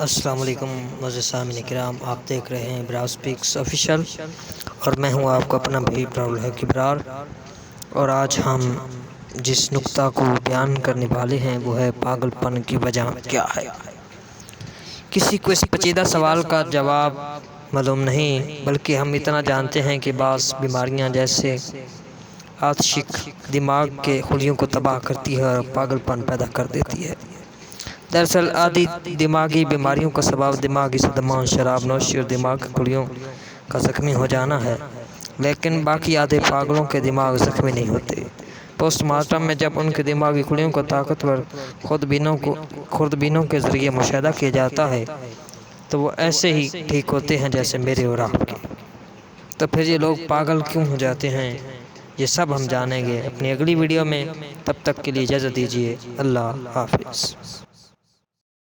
السلام علیکم معزز سامعین کرام، آپ دیکھ رہے ہیں براؤ اسپیکس آفیشیل اور میں ہوں آپ کا اپنا بھی الحق ابرار۔ اور آج ہم جس نقطہ کو بیان کرنے والے ہیں وہ ہے پاگل پن کی وجہ کیا ہے۔ کسی کو اس پیچیدہ سوال کا جواب معلوم نہیں، بلکہ ہم اتنا جانتے ہیں کہ بعض بیماریاں جیسے عاشق دماغ کے خلیوں کو تباہ کرتی ہے اور پاگل پن پیدا کر دیتی ہے۔ دراصل آدھی دماغی بیماریوں کا سبب دماغی صدمات، شراب نوشی اور دماغ کی خلیوں کا زخمی ہو جانا ہے، لیکن باقی آدھے پاگلوں کے دماغ زخمی نہیں ہوتے۔ پوسٹ مارٹم میں جب ان کے دماغی خلیوں کو طاقتور خوردبینوں کے ذریعے مشاہدہ کیا جاتا ہے تو وہ ایسے ہی ٹھیک ہوتے ہیں جیسے میرے اور آپ کے۔ تو پھر یہ لوگ پاگل کیوں ہو جاتے ہیں، یہ سب ہم جانیں گے اپنی اگلی ویڈیو میں۔ تب تک کے لیے اجازت دیجیے، اللہ حافظ۔